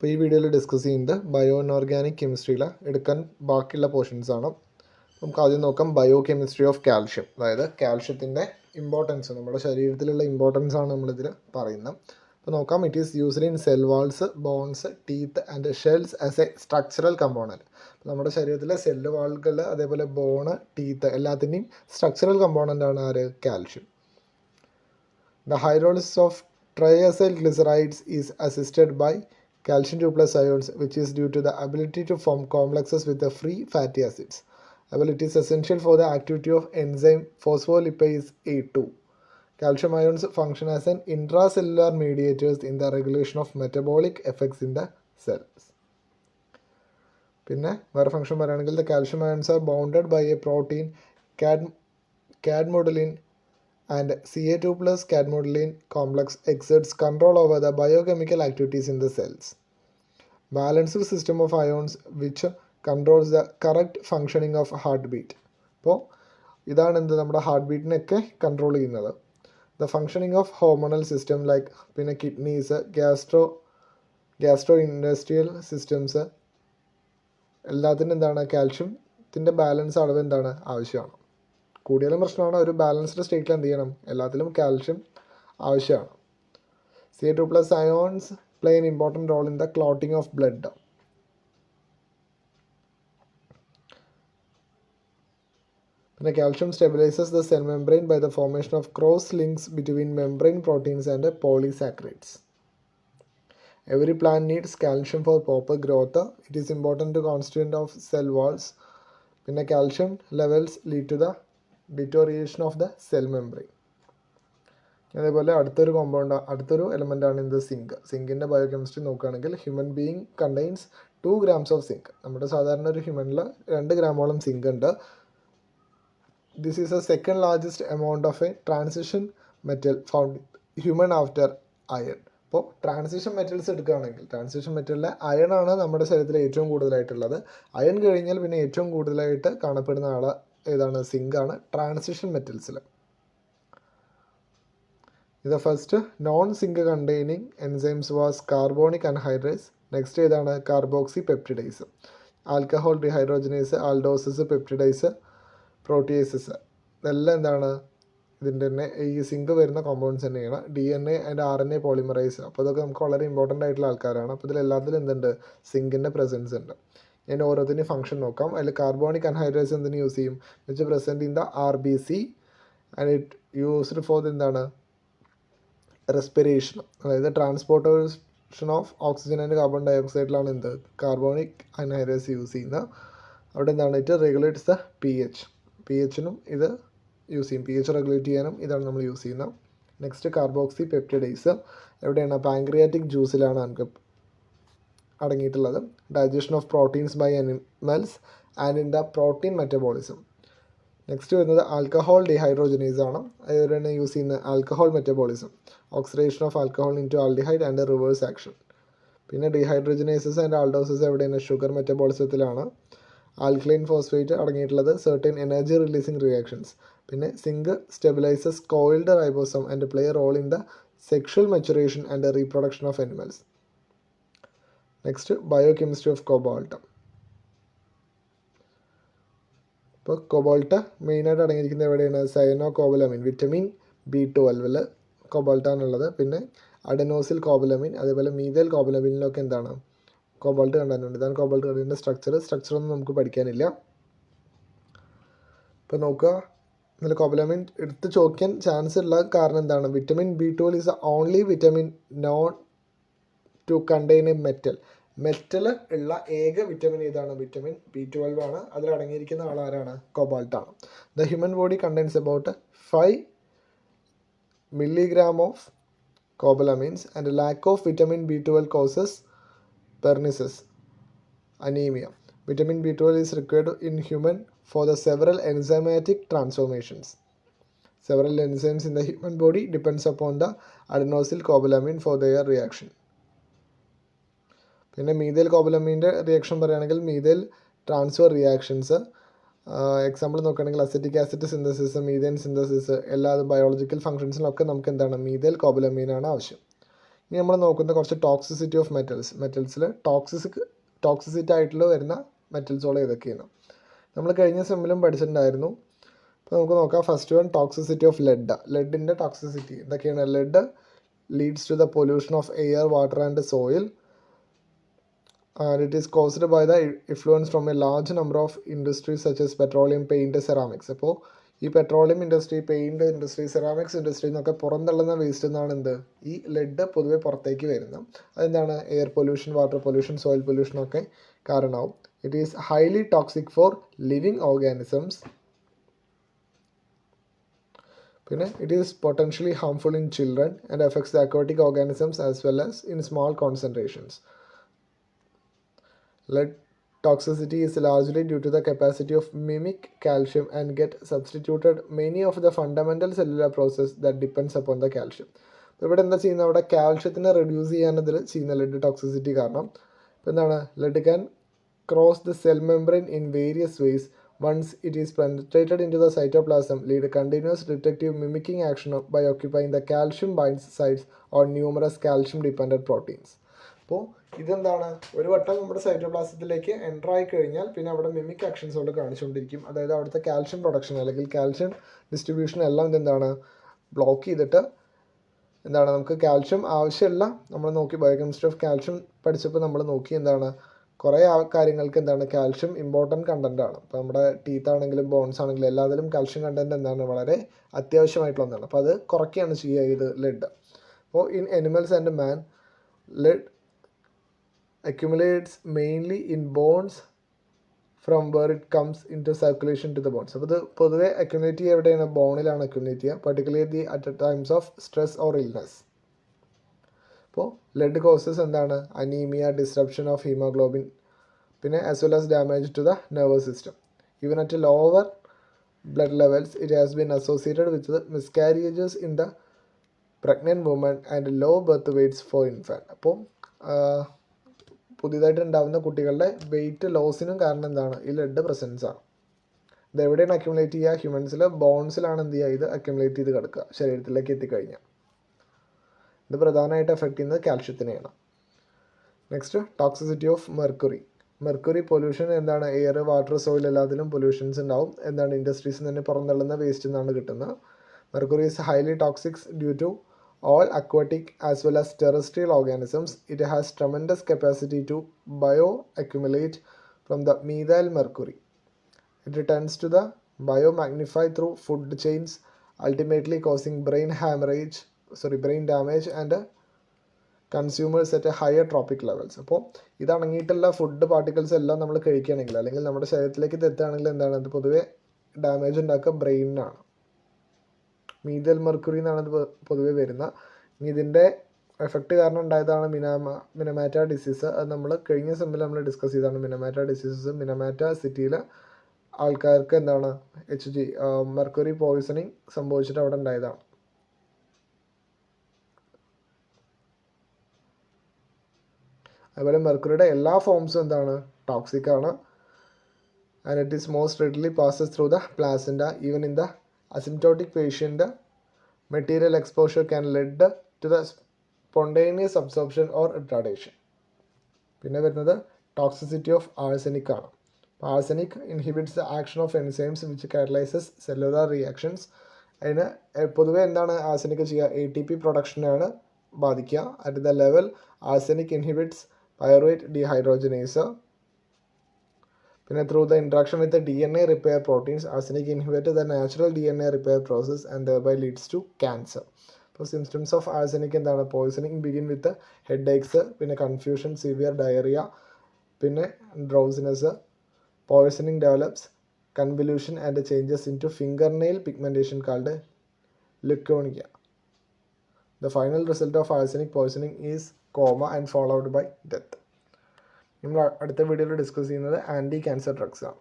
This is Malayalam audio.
അപ്പോൾ ഈ വീഡിയോയിൽ ഡിസ്കസ് ചെയ്യുന്നത് ബയോ ഇനോർഗാനിക് കെമിസ്ട്രിയിൽ എടുക്കാൻ ബാക്കിയുള്ള പോർഷൻസ് ആണ്. നമുക്ക് ആദ്യം നോക്കാം ബയോ കെമിസ്ട്രി ഓഫ് കാൽഷ്യം. അതായത് കാൽഷ്യത്തിൻ്റെ ഇമ്പോർട്ടൻസ്, നമ്മുടെ ശരീരത്തിലുള്ള ഇമ്പോർട്ടൻസ് ആണ് നമ്മളിതിൽ പറയുന്നത്. അപ്പോൾ നോക്കാം, it is used in cell walls, bones, teeth and shells as a structural component. നമ്മുടെ ശരീരത്തിലെ സെല്ല് വാളുകൾ, അതേപോലെ ബോണ്, ടീത്ത് എല്ലാത്തിൻ്റെയും സ്ട്രക്ചറൽ കമ്പോണൻ്റ് ആണ് ആര്? Calcium. The hydrolysis of triacylglycerides is assisted by calcium 2 plus ions, which is due to the ability to form complexes with the free fatty acids. Well, it is essential for the activity of enzyme phospholipase A2. Calcium ions function as an intracellular mediators in the regulation of metabolic effects in the cells. പിന്നെ വേറെ ഫംഗ്ഷൻ പറയുകയാണെങ്കിൽ the calcium ions are bounded by a protein cadmodulin and Ca2 plus cadmodulin complex exerts control over the biochemical activities in the cells. Balanced system of ions which controls the correct functioning of heartbeat. അപ്പോൾ ഇതാണ് എന്ത് നമ്മുടെ ഹാർട്ട് ബീറ്റിനെയൊക്കെ കൺട്രോൾ ചെയ്യുന്നത്. The functioning of hormonal system like പിന്നെ കിഡ്നീസ്, ഗ്യാസ്ട്രോ ഇൻഡസ്ട്രിയൽ സിസ്റ്റംസ് എല്ലാത്തിനും എന്താണ് കാൽഷ്യത്തിൻ്റെ ബാലൻസ് അളവ് എന്താണ് ആവശ്യമാണ്. കൂടിയാലും പ്രശ്നമാണ്. ഒരു ബാലൻസ്ഡ് സ്റ്റേറ്റിൽ എന്ത് ചെയ്യണം? എല്ലാത്തിലും കാൽഷ്യം ആവശ്യമാണ്. Ca2 plus ions play an important role in the clotting of blood. പിന്നെ calcium stabilizes the cell membrane by the formation of cross links between membrane proteins and polysaccharides. Every plant needs calcium for proper growth. It is important to constituent of cell walls. പിന്നെ calcium levels lead to the deterioration of the cell membrane. അതേപോലെ അടുത്തൊരു എലമെൻ്റ് ആണ് ഇത് സിങ്ക്. സിങ്കിൻ്റെ ബയോകെമിസ്ട്രി നോക്കുകയാണെങ്കിൽ human being contains 2 grams of zinc. നമ്മുടെ സാധാരണ ഒരു ഹ്യൂമനിൽ 2 ഗ്രാമോളം സിങ്ക് ഉണ്ട്. This is a second largest amount of a transition metal found human after iron. അപ്പോൾ ട്രാൻസിഷൻ മെറ്റൽസ് എടുക്കുകയാണെങ്കിൽ ട്രാൻസിഷൻ മെറ്റലിലെ അയൺ ആണ് നമ്മുടെ ശരീരത്തിൽ ഏറ്റവും കൂടുതലായിട്ടുള്ളത്. അയൺ കഴിഞ്ഞാൽ പിന്നെ ഏറ്റവും കൂടുതലായിട്ട് കാണപ്പെടുന്ന ഏതാണ്? സിങ്കാണ് ട്രാൻസിഷൻ മെറ്റൽസിൽ. ഇത് first non zinc containing enzymes was carbonic anhydrase. Next ഏതാണ്? Carboxy peptidase, alcohol dehydrogenase, aldoses, peptidase, proteases ഇതെല്ലാം എന്താണ്? ഇതിൻ്റെ തന്നെ ഈ സിങ്ക് വരുന്ന കോമ്പൗണ്ട്സ് തന്നെയാണ്. DNA and RNA polymerase. അപ്പോൾ ഇതൊക്കെ നമുക്ക് വളരെ ഇമ്പോർട്ടൻ്റ് ആയിട്ടുള്ള ആൾക്കാരാണ്. അപ്പോൾ ഇതിലെല്ലാത്തിലും എന്തുണ്ട്? സിങ്കിൻ്റെ പ്രസൻസ് ഉണ്ട്. ഞാൻ ഓരോത്തിൻ്റെ ഫംഗ്ഷൻ നോക്കാം. അതിൽ കാർബോണിക് അൻഹൈഡ്രേസ് എന്തിനു യൂസ് ചെയ്യും? Which present in the RBC and it used for എന്താണ്? റെസ്പിറേഷൻ, അതായത് transportation of oxygen and carbon ഡൈ ഓക്സൈഡിലാണ് എന്ത്? കാർബോണിക് അൻഹൈഡ്രേസ് യൂസ് ചെയ്യുന്നത്. അവിടെ എന്താണ്? ഇറ്റ് റെഗുലേറ്റ്സ് ദ pHനും ഇത് യൂസ് ചെയ്യും. pH റെഗുലേറ്റ് ചെയ്യാനും ഇതാണ് നമ്മൾ യൂസ് ചെയ്യുന്നത്. നെക്സ്റ്റ് കാർബോക്സി പെപ്റ്റിഡൈസ് എവിടെയാണ്? പാങ്ക്രിയാറ്റിക് ജ്യൂസിലാണ് നമുക്ക് അടങ്ങിയിട്ടുള്ളത്. Digestion of proteins by animals and in the protein metabolism. Next വരുന്നത് ആൽക്കഹോൾ ഡിഹൈഡ്രോജനേസ് ആണ്. അതുപോലെ യൂസ് ചെയ്യുന്ന alcohol metabolism, oxidation of alcohol into aldehyde and reverse action. പിന്നെ ഡിഹൈഡ്രോജനേസസ് ആൻഡ് ആൾഡോസസ് എവിടെയാണ്? ഷുഗർ മെറ്റബോളിസത്തിലാണ്. ആൽക്കലൈൻ ഫോസ്ഫേറ്റ് അടങ്ങിയിട്ടുള്ളത് സെർട്ടൻ എനർജി റിലീസിങ് റിയാക്ഷൻസ്. പിന്നെ zinc stabilises coiled ribosome and play role in the sexual maturation and reproduction of animals. Next biochemistry of cobalt. ഇപ്പോൾ കോബാൾട്ട് മെയിനായിട്ട് അടങ്ങിയിരിക്കുന്നത് എവിടെയാണ്? സയനോ കോബലമിൻ, വിറ്റമിൻ B12 കോബാൾട്ടാണുള്ളത്. പിന്നെ അഡനോസിൽ കോബലമിൻ, അതേപോലെ മീഥൈൽ കോബലമിനിലൊക്കെ എന്താണ്? Cobalt content. ഇതാണ് കോബാൾട്ട് കണ്ടന്റിൻ്റെ സ്ട്രക്ചറൊന്നും നമുക്ക് പഠിക്കാനില്ല. ഇപ്പോൾ നോക്കുക, ഇതിൽ കോബലമിൻ എടുത്ത് ചോദിക്കാൻ ചാൻസ് ഉള്ള കാരണം എന്താണ്? Vitamin B12 is the only vitamin known to contain a metal ഉള്ള ഏക വിറ്റമിൻ ഏതാണ്? വിറ്റമിൻ B12 ആണ്. അതിലടങ്ങിയിരിക്കുന്ന ആളാരാണ്? കോബാൾട്ടാണ്. The human body contains about 5 milligram of cobalamins and lack of vitamin B12 causes pernicious anaemia. Vitamin B12 is required in human for the several enzymatic transformations. Several enzymes in the human body depends upon the adenosine cobalamin for their reaction. പിന്നെ മീഥൈൽ കോബലമീൻ്റെ റിയാക്ഷൻ പറയുകയാണെങ്കിൽ മീഥൈൽ ട്രാൻസ്ഫർ റിയാക്ഷൻസ് എക്സാമ്പിൾ നോക്കുകയാണെങ്കിൽ acetic acid synthesis, methane synthesis എല്ലാ ബയോളജിക്കൽ ഫംഗ്ഷൻസിലൊക്കെ നമുക്ക് എന്താണ്? മീഥൈൽ കോബലമീനാണ് ആവശ്യം. ഇനി നമ്മൾ നോക്കുന്ന കുറച്ച് ടോക്സിസിറ്റി ഓഫ് മെറ്റൽസിൽ ടോക്സിസിറ്റി ആയിട്ടുള്ള വരുന്ന മെറ്റൽസുകൾ ഏതൊക്കെയാണ്. നമ്മൾ കഴിഞ്ഞ സെമ്മിലും പഠിച്ചിട്ടുണ്ടായിരുന്നു. അപ്പോൾ നമുക്ക് നോക്കാം. ഫസ്റ്റ് വൺ, ടോക്സിസിറ്റി ഓഫ് ലെഡിൻ്റെ ടോക്സിസിറ്റി എന്തൊക്കെയാണ്. Lead leads to the pollution of air, water and soil, and it is caused by the influence from a large number of industries such as petroleum, paint, ceramics. അപ്പോൾ ഈ petroleum industry, paint industry, ceramics industry എന്നൊക്കെ പുറന്തള്ളുന്ന വേസ്റ്റ് എന്നാണ് എന്ത് ഈ ലെഡ് പൊതുവെ പുറത്തേക്ക് വരുന്നത്. അതെന്താണ് air pollution, water pollution, soil പൊല്യൂഷനൊക്കെ കാരണമാവും. It is highly toxic for living organisms. പിന്നെ it is potentially harmful in children and effects the aquatic organisms as well as in small concentrations. Lead toxicity is largely due to the capacity of mimic calcium and get substituted many of the fundamental cellular process that depends upon the calcium. ഇവിടെ എന്താ ചെയ്യുന്നത്, അവിടെ കാൽഷ്യത്തിനെ റെഡ്യൂസ് ചെയ്യാനതിൽ ചെയ്യുന്ന ലെഡ് ടോക്സിസിറ്റി കാരണം. ഇപ്പോൾ എന്താണ്, lead can cross the cell membrane in various ways. Once it is പെnetrated into the cytoplasm, lead continuous detective mimicking action by occupying the calcium binds sites on numerous calcium dependent proteins. അപ്പോൾ ഇതെന്താണ്, ഒരു വട്ടം നമ്മുടെ സൈറ്റോപ്ലാസത്തിലേക്ക് എൻ്റർ ആയി കഴിഞ്ഞാൽ പിന്നെ അവിടെ മിമിക് ആക്ഷൻസ് കൊണ്ട് കാണിച്ചുകൊണ്ടിരിക്കും. അതായത് അവിടുത്തെ കാൽഷ്യം പ്രൊഡക്ഷൻ അല്ലെങ്കിൽ കാൽഷ്യം ഡിസ്ട്രിബ്യൂഷൻ എല്ലാം ഇതെന്താണ് ബ്ലോക്ക് ചെയ്തിട്ട് എന്താണ് നമുക്ക് കാൽഷ്യം ആവശ്യമില്ല. നമ്മൾ നോക്കി ബയോകെമിസ്ട്രി ഓഫ് കാൽഷ്യം പഠിച്ചപ്പോൾ നമ്മൾ നോക്കി എന്താണ് കുറേ കാര്യങ്ങൾക്ക് എന്താണ് കാൽഷ്യം ഇമ്പോർട്ടൻറ്റ് കണ്ടൻ്റ് ആണ്. അപ്പോൾ നമ്മുടെ ടീത്ത് ആണെങ്കിലും ബോൺസ് ആണെങ്കിലും എല്ലാത്തിലും കാൽഷ്യം കണ്ടൻറ്റ് എന്താണ് വളരെ അത്യാവശ്യമായിട്ടുള്ള ഒന്നാണ്. അപ്പോൾ അത് കുറയ്ക്കുകയാണ് ചെയ്യുക ഇത് ലെഡ്. അപ്പോൾ in animals and man, lead accumulates mainly in bones from where it comes into circulation to the bones. അപ്പോൾ ഇത് പൊതുവെ അക്യുമുലേറ്റ് ചെയ്യുക എവിടെയാണ്, ബോണിലാണ് അക്യുമുലേറ്റ് ചെയ്യുക, particularly at times of stress or illness. അപ്പോൾ ലെഡ് കോസസ് എന്താണ് അനീമിയ, ഡിസ്റപ്ഷൻ ഓഫ് ഹീമോഗ്ലോബിൻ, പിന്നെ as well as damage to the nervous system. Even at lower blood levels it has been associated with the miscarriages in the pregnant woman and low birth weights for infant. അപ്പോൾ പുതിയതായിട്ട് ഉണ്ടാകുന്ന കുട്ടികളുടെ വെയിറ്റ് ലോസിനും കാരണം എന്താണ് ഈ ലെഡ് പ്രസൻസ് ആണ്. ഇത് എവിടെയാണ് അക്യുമുലേറ്റ് ചെയ്യുക, ഹ്യൂമൻസിൽ ബോൺസിലാണ് എന്ത് ചെയ്യുക ഇത് അക്യുമുലേറ്റ് ചെയ്ത് കിടക്കുക ശരീരത്തിലേക്ക് എത്തിക്കഴിഞ്ഞാൽ. ഇത് പ്രധാനമായിട്ട് എഫക്റ്റ് ചെയ്യുന്നത് കാൽഷ്യത്തിനെയാണ്. Next, toxicity of mercury pollution എന്താണ്, എയർ, വാട്ടർ, സോയിൽ എല്ലാത്തിലും പൊല്യൂഷൻസ് ഉണ്ടാവും. എന്താണ് ഇൻഡസ്ട്രീസിൽ നിന്ന് പുറന്തള്ളുന്ന വേസ്റ്റ് നിന്നാണ് കിട്ടുന്നത്. Mercury is highly toxic due to all aquatic as well as terrestrial organisms. It has tremendous capacity to bioaccumulate from the methyl mercury. It returns to the biomagnify through food chains, ultimately causing brain damage and consumers at a higher trophic levels. അപ്പോൾ ഇതടങ്ങിയിട്ടുള്ള ഫുഡ് പാർട്ടിക്കിൾസ് എല്ലാം നമ്മൾ കഴിക്കുകയാണെങ്കിൽ അല്ലെങ്കിൽ നമ്മുടെ ശരീരത്തിലേക്ക് ഇത് എത്തുകയാണെങ്കിൽ എന്താണ് അത് പൊതുവെ ഡാമേജ് ഉണ്ടാക്കുക ബ്രെയിനിനാണ്. മീഥൈൽ മെർക്കുറി എന്നാണ് ഇത് പൊതുവെ വരുന്നത്. ഇനി ഇതിൻ്റെ എഫക്റ്റ് കാരണം ഉണ്ടായതാണ് മിനമാറ്റ ഡിസീസ്. അത് നമ്മൾ കഴിഞ്ഞ സെമ്മിൽ നമ്മൾ ഡിസ്കസ് ചെയ്തതാണ് മിനമാറ്റ ഡിസീസസ്. മിനമാറ്റ സിറ്റിയിലെ ആൾക്കാർക്ക് എന്താണ് മെർക്കുറി പോയിസണിങ് സംഭവിച്ചിട്ട് അവിടെ ഉണ്ടായതാണ്. അതുപോലെ മെർക്കുറിയുടെ എല്ലാ ഫോംസും എന്താണ് ടോക്സിക് ആണ്. And it is most readily passes through the placenta. Even in the asymptotic patient, material exposure can lead to the spontaneous absorption or retardation. പിന്നെ വരുന്നത് ടോക്സിസിറ്റി ഓഫ് ആഴ്സനിക് ആണ്. Arsenic inhibits the action of enzymes which catalyses cellular reactions. അതിന് പൊതുവെ എന്താണ് ആഴ്സനിക് ചെയ്യുക, ATP പ്രൊഡക്ഷനാണ് ബാധിക്കുക. At the level arsenic inhibits pyruvate dehydrogenase. പിന്നെ through the interaction with DNA repair proteins, arsenic inhibit the natural DNA repair process and thereby leads to cancer. അപ്പോൾ സിംറ്റംസ് ഓഫ് ആഴ്സനിക് എന്താണ്, poisoning begin with headache, പിന്നെ കൺഫ്യൂഷൻ, സിവിയർ ഡയറിയ, പിന്നെ drowsiness. Poisoning develops convulsion and changes into finger nail pigmentation called leukonychia. The final result of arsenic poisoning is coma and followed by death. നമ്മൾ അടുത്ത വീഡിയോയിൽ ഡിസ്കസ് ചെയ്യുന്നത് ആൻറ്റി ക്യാൻസർ ഡ്രഗ്സ് ആണ്.